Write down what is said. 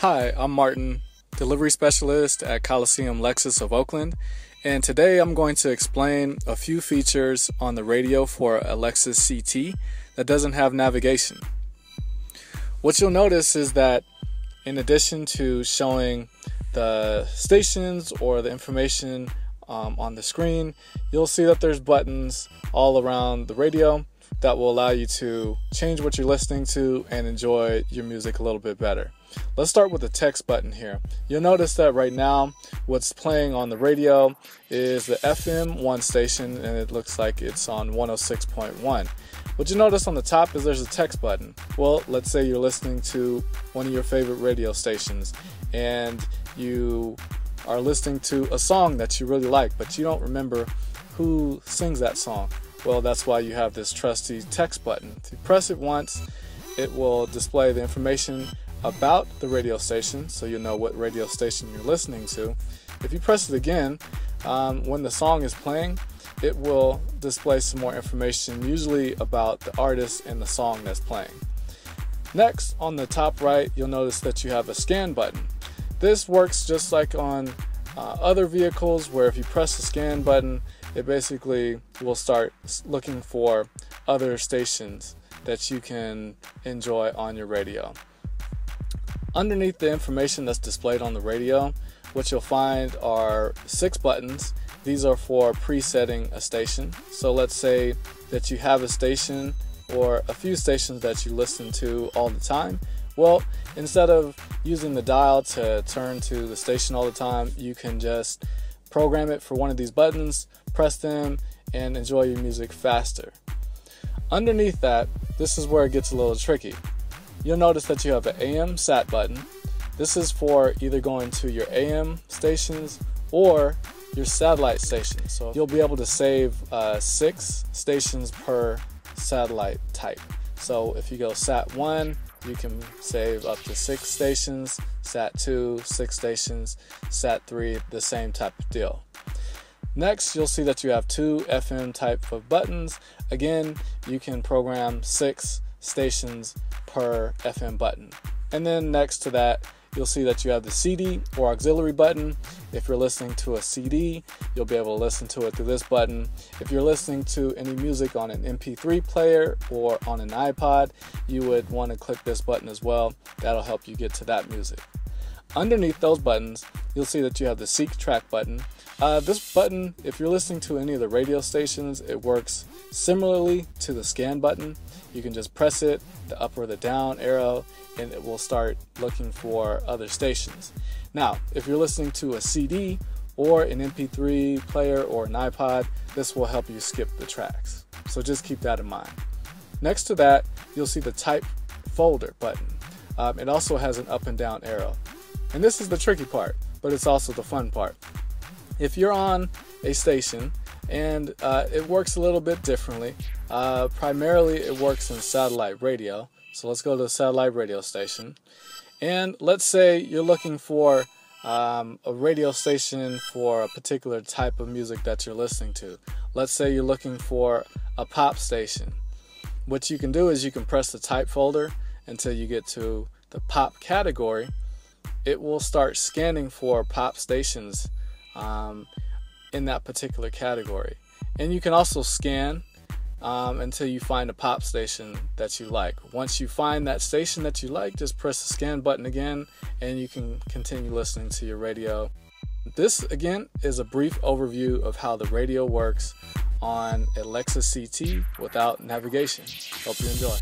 Hi, I'm Martin, delivery specialist at Coliseum Lexus of Oakland, and today I'm going to explain a few features on the radio for a Lexus CT that doesn't have navigation. What you'll notice is that in addition to showing the stations or the information on the screen, you'll see that there's buttons all around the radio that will allow you to change what you're listening to and enjoy your music a little bit better. Let's start with the text button here. You'll notice that right now what's playing on the radio is the FM1 station, and it looks like it's on 106.1. What you notice on the top is there's a text button. Well, let's say you're listening to one of your favorite radio stations and you are listening to a song that you really like, but you don't remember who sings that song. Well, that's why you have this trusty text button. If you press it once, it will display the information about the radio station, so you'll know what radio station you're listening to. If you press it again, when the song is playing, it will display some more information, usually about the artist and the song that's playing. Next, on the top right, you'll notice that you have a scan button. This works just like on other vehicles, where if you press the scan button, it basically will start looking for other stations that you can enjoy on your radio. Underneath the information that's displayed on the radio, what you'll find are 6 buttons. These are for presetting a station. So let's say that you have a station or a few stations that you listen to all the time. Well, instead of using the dial to turn to the station all the time, you can just program it for one of these buttons, press them, and enjoy your music faster. Underneath that, this is where it gets a little tricky. You'll notice that you have an AM SAT button. This is for either going to your AM stations or your satellite stations. So you'll be able to save 6 stations per satellite type. So if you go SAT 1, you can save up to 6 stations, SAT 2, 6 stations, SAT 3, the same type of deal. Next, you'll see that you have 2 FM type of buttons. Again, you can program 6 stations per FM button. And then next to that, you'll see that you have the CD or auxiliary button. If you're listening to a CD, you'll be able to listen to it through this button. If you're listening to any music on an MP3 player or on an iPod, you would want to click this button as well. That'll help you get to that music. Underneath those buttons, you'll see that you have the Seek Track button. This button, if you're listening to any of the radio stations, it works similarly to the scan button. You can just press it, the up or the down arrow, and it will start looking for other stations. Now, if you're listening to a CD or an MP3 player or an iPod, this will help you skip the tracks. So just keep that in mind. Next to that, you'll see the Type Folder button. It also has an up and down arrow. And this is the tricky part, but it's also the fun part. If you're on a station and it works a little bit differently, primarily it works in satellite radio. So let's go to the satellite radio station. And let's say you're looking for a radio station for a particular type of music that you're listening to. Let's say you're looking for a pop station. What you can do is you can press the type folder until you get to the pop category. It will start scanning for pop stations in that particular category. And you can also scan until you find a pop station that you like. Once you find that station that you like, just press the scan button again and you can continue listening to your radio. This again is a brief overview of how the radio works on a Lexus CT without navigation. Hope you enjoy.